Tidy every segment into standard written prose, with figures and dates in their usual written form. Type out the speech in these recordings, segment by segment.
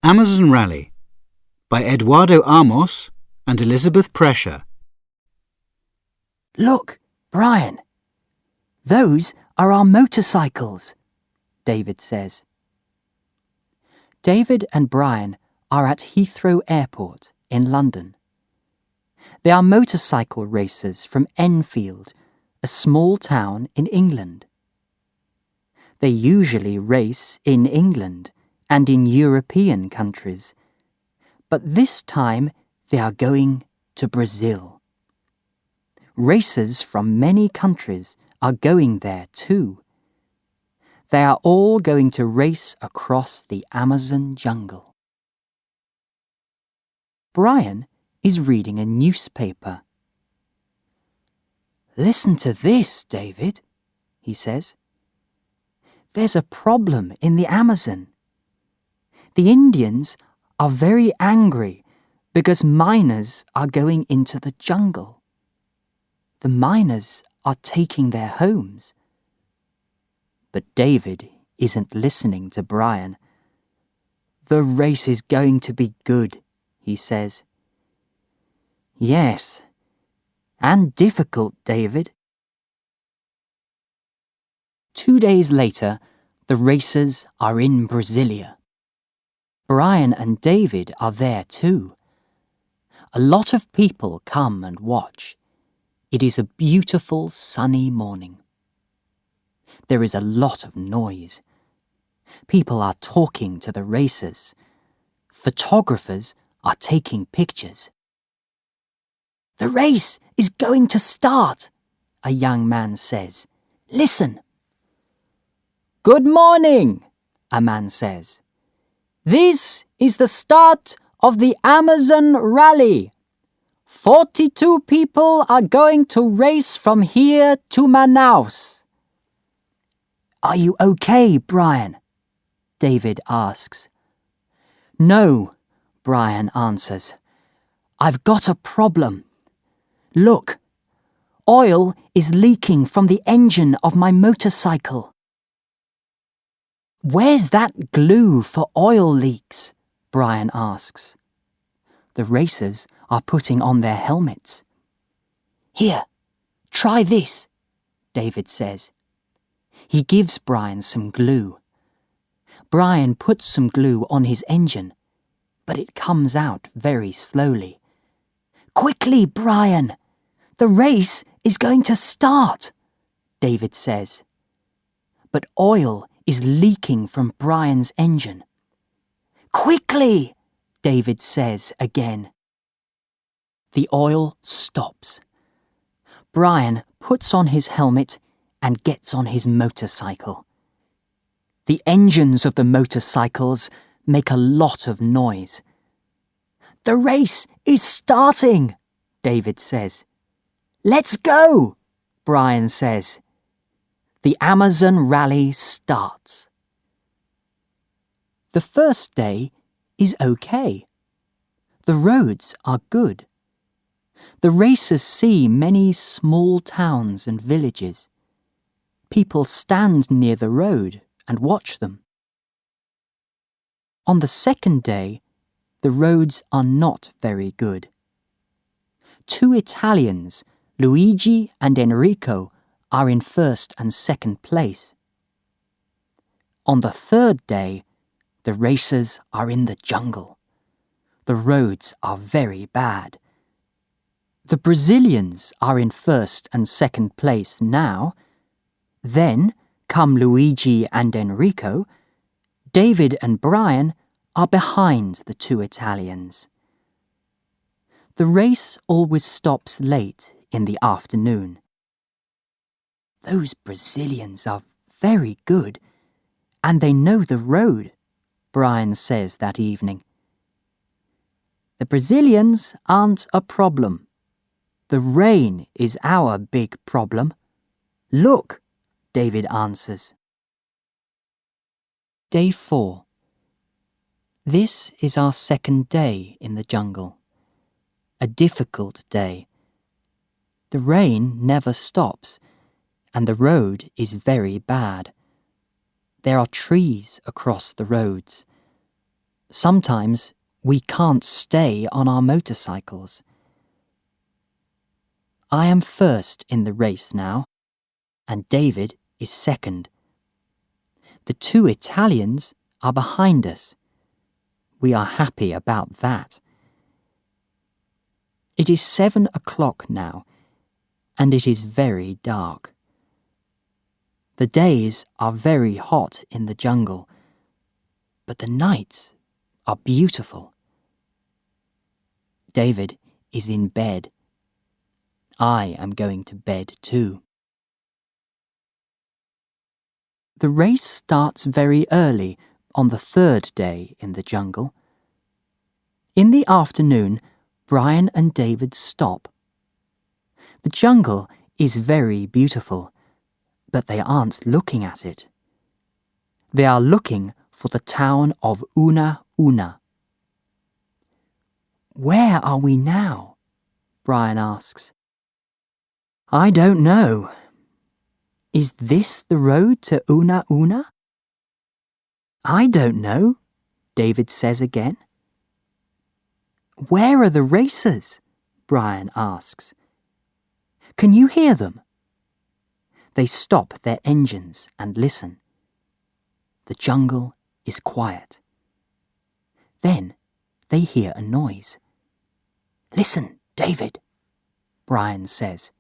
Amazon Rally by Eduardo Amos and Elizabeth Prescher. Look, Brian. Those are our motorcycles, David says. David and Brian are at Heathrow Airport in London. They are motorcycle racers from Enfield, a small town in England. They usually race in England and in European countries, but this time they are going to Brazil. Racers from many countries are going there too. They are all going to race across the Amazon jungle. Brian is reading a newspaper. "Listen to this, David," he says. "There's a problem in the Amazon. The Indians are very angry because miners are going into the jungle. The miners are taking their homes." But David isn't listening to Brian. "The race is going to be good," he says. "Yes, and difficult, David." 2 days later, the racers are in Brasilia. Brian and David are there too. A lot of people come and watch. It is a beautiful sunny morning. There is a lot of noise. People are talking to the racers. Photographers are taking pictures. "The race is going to start," a young man says. "Listen." "Good morning," a man says. "This is the start of the Amazon Rally. 42 people are going to race from here to Manaus." "Are you okay, Brian?" David asks. "No," Brian answers. "I've got a problem. Look, oil is leaking from the engine of my motorcycle." "Where's that glue for oil leaks?" Brian asks. The racers are putting on their helmets. "Here, try this," David says. He gives Brian some glue. Brian puts some glue on his engine, but it comes out very slowly. "Quickly, Brian! The race is going to start," David says. But oil is leaking from Brian's engine. "Quickly!" David says again. The oil stops. Brian puts on his helmet and gets on his motorcycle. The engines of the motorcycles make a lot of noise. "The race is starting," David says. "Let's go," Brian says. The Amazon Rally starts. The first day is okay. The roads are good. The racers see many small towns and villages. People stand near the road and watch them. On the second day, the roads are not very good. 2 Italians, Luigi and Enrico, are in first and second place. On the third day, the racers are in the jungle. The roads are very bad. The Brazilians are in first and second place now. Then come Luigi and Enrico. David and Brian are behind the 2 Italians. The race always stops late in the afternoon. "Those Brazilians are very good, and they know the road," Brian says that evening. "The Brazilians aren't a problem. The rain is our big problem. Look," David answers. Day 4. This is our second day in the jungle. A difficult day. The rain never stops, and the road is very bad. There are trees across the roads. Sometimes we can't stay on our motorcycles. I am first in the race now, and David is second. The 2 Italians are behind us. We are happy about that. It is 7 o'clock now, and it is very dark. The days are very hot in the jungle, but the nights are beautiful. David is in bed. I am going to bed too. The race starts very early on the 3rd day in the jungle. In the afternoon, Brian and David stop. The jungle is very beautiful, but they aren't looking at it. They are looking for the town of Una Una. Where are we now? Brian asks. I don't know. Is this the road to Una Una? I don't know, David says again. Where are the racers? Brian asks. Can you hear them? They stop their engines and listen. The jungle is quiet. Then they hear a noise. Listen, David, Brian says.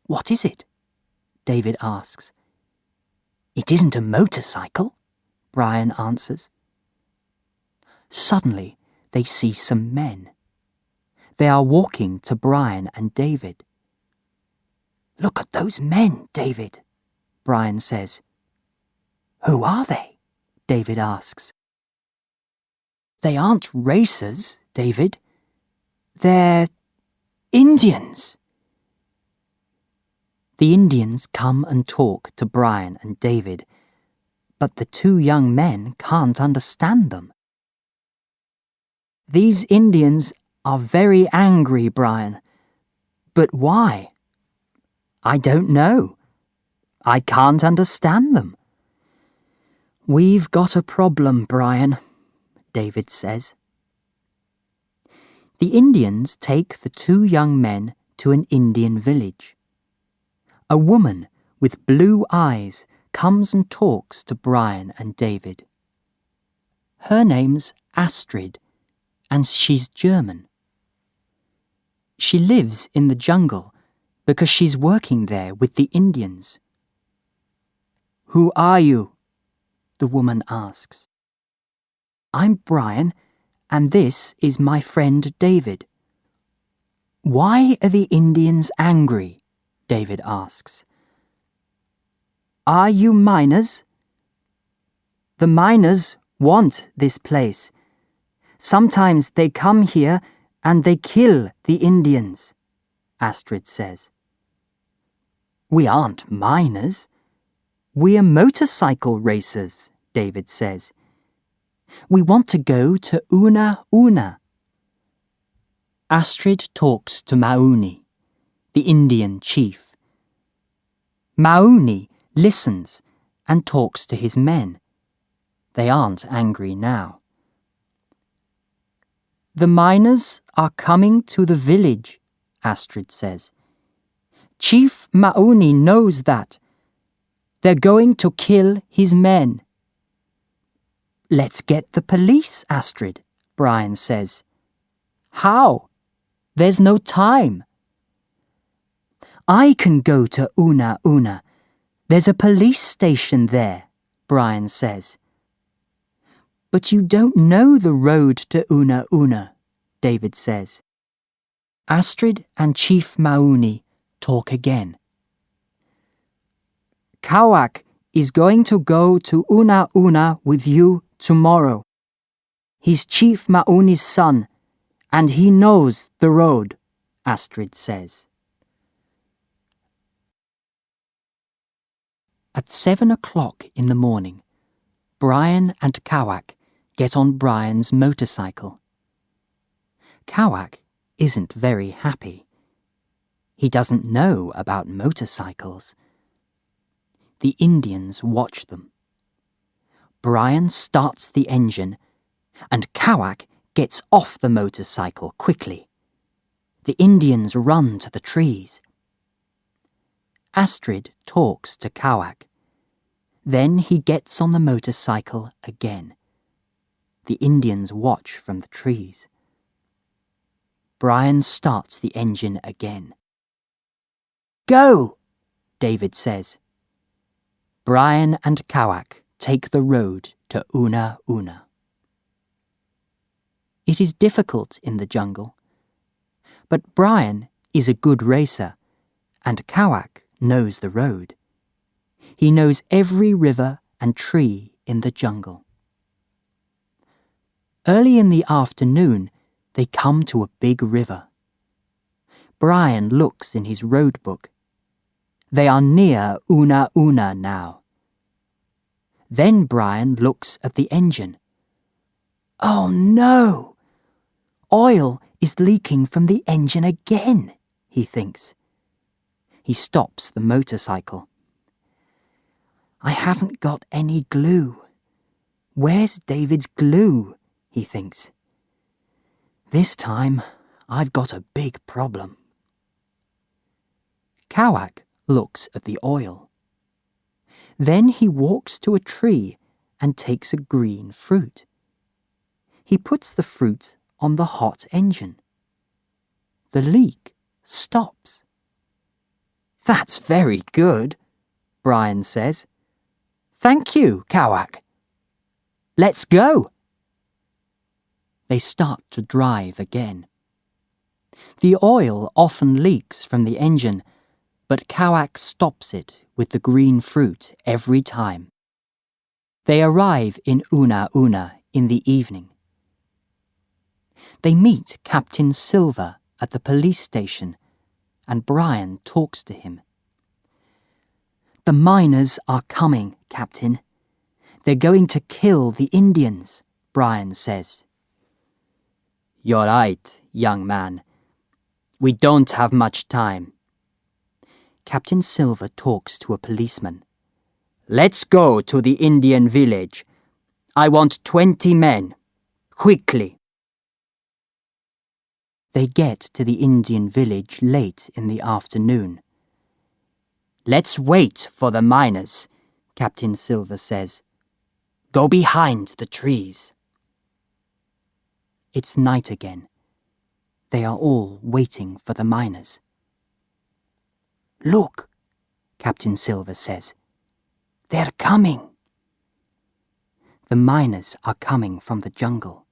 What is it? David asks. It isn't a motorcycle, Brian answers. Suddenly, they see some men. They are walking to Brian and David. Look at those men, David, Brian says. Who are they? David asks. They aren't racers, David. They're Indians. The Indians come and talk to Brian and David, but the 2 young men can't understand them. These Indians are very angry, Brian. But why? I don't know. I can't understand them. We've got a problem, Brian, David says. The Indians take the 2 young men to an Indian village. A woman with blue eyes comes and talks to Brian and David. Her name's Astrid, and she's German. She lives in the jungle because she's working there with the Indians. Who are you? The woman asks. I'm Brian, and this is my friend David. Why are the Indians angry? David asks. Are you miners? The miners want this place. Sometimes they come here and they kill the Indians, Astrid says. We aren't miners. We're motorcycle racers, David says. We want to go to Una Una. Astrid talks to Mauni, the Indian chief. Mauni listens and talks to his men. They aren't angry now. The miners are coming to the village, Astrid says. Chief Mauni knows that. They're going to kill his men. Let's get the police, Astrid, Brian says. How? There's no time. I can go to Una Una. There's a police station there, Brian says. But you don't know the road to Una Una, David says. Astrid and Chief Mauni talk again. Kawak is going to go to Una Una with you tomorrow. He's Chief Mauni's son, and he knows the road, Astrid says. At 7 o'clock in the morning, Brian and Kawak get on Brian's motorcycle. Kawak isn't very happy. He doesn't know about motorcycles. The Indians watch them. Brian starts the engine and Kawak gets off the motorcycle quickly. The Indians run to the trees. Astrid talks to Kawak. Then he gets on the motorcycle again. The Indians watch from the trees. Brian starts the engine again. "Go!" David says. Brian and Kawak take the road to Una Una. It is difficult in the jungle, but Brian is a good racer, and Kawak knows the road. He knows every river and tree in the jungle. Early in the afternoon, they come to a big river. Brian looks in his road book. They are near Una Una now. Then Brian looks at the engine. Oh no! Oil is leaking from the engine again, he thinks. He stops the motorcycle. I haven't got any glue. Where's David's glue? He thinks. This time, I've got a big problem. Kawak looks at the oil. Then he walks to a tree and takes a green fruit. He puts the fruit on the hot engine. The leak stops. That's very good, Brian says. Thank you, Kawak. Let's go. They start to drive again. The oil often leaks from the engine, but Kawak stops it with the green fruit every time. They arrive in Una Una in the evening. They meet Captain Silver at the police station, and Brian talks to him. The miners are coming, Captain. They're going to kill the Indians, Brian says. You're right, young man. We don't have much time. Captain Silver talks to a policeman. Let's go to the Indian village. I want 20 men. Quickly. They get to the Indian village late in the afternoon. Let's wait for the miners, Captain Silver says. Go behind the trees. It's night again. They are all waiting for the miners. Look, Captain Silver says. They're coming. The miners are coming from the jungle.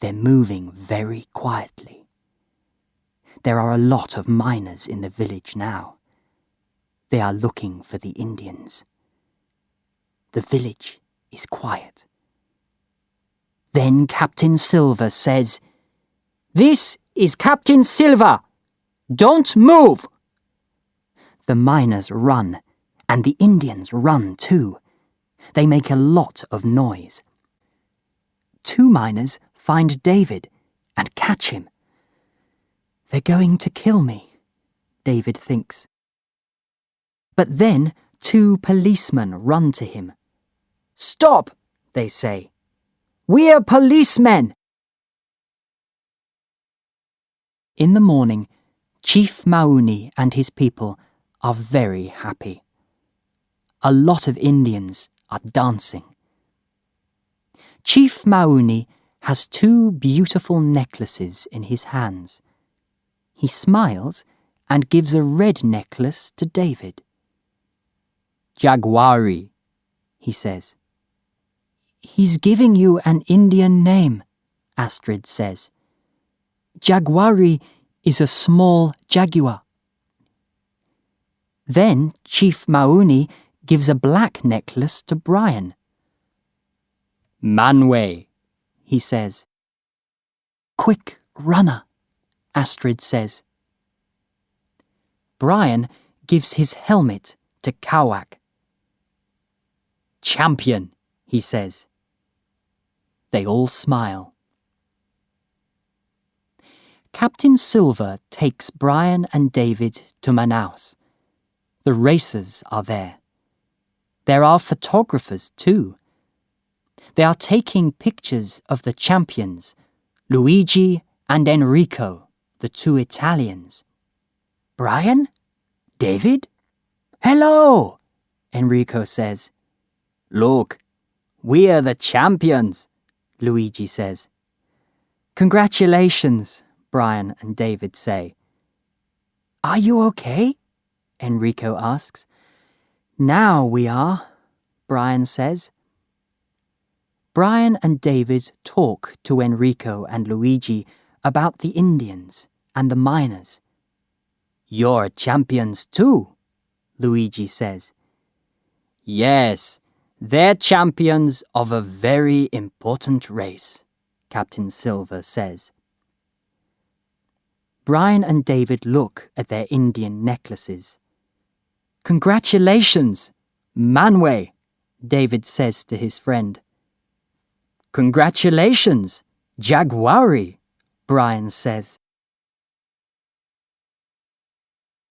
They're moving very quietly. There are a lot of miners in the village now. They are looking for the Indians. The village is quiet. Then Captain Silver says, This is Captain Silver! Don't move! The miners run, and the Indians run too. They make a lot of noise. 2 miners find David and catch him. They're going to kill me, David thinks. But then 2 policemen run to him. Stop, they say. We're policemen! In the morning, Chief Mauni and his people are very happy. A lot of Indians are dancing. Chief Mauni has 2 beautiful necklaces in his hands. He smiles and gives a red necklace to David. Jaguari, he says. He's giving you an Indian name, Astrid says. Jaguari is a small jaguar. Then Chief Mauni gives a black necklace to Brian. Manway, he says. Quick runner, Astrid says. Brian gives his helmet to Kawak. Champion, he says. They all smile. Captain Silver takes Brian and David to Manaus. The racers are there. There are photographers too. They are taking pictures of the champions, Luigi and Enrico, the two Italians. Brian? David? Hello, Enrico says. Look, we're the champions, Luigi says. Congratulations, Brian and David say. Are you okay? Enrico asks. Now we are, Brian says. Brian and David talk to Enrico and Luigi about the Indians and the miners. You're champions too, Luigi says. Yes, they're champions of a very important race, Captain Silver says. Brian and David look at their Indian necklaces. Congratulations, Manway, David says to his friend. Congratulations, Jaguari, Brian says.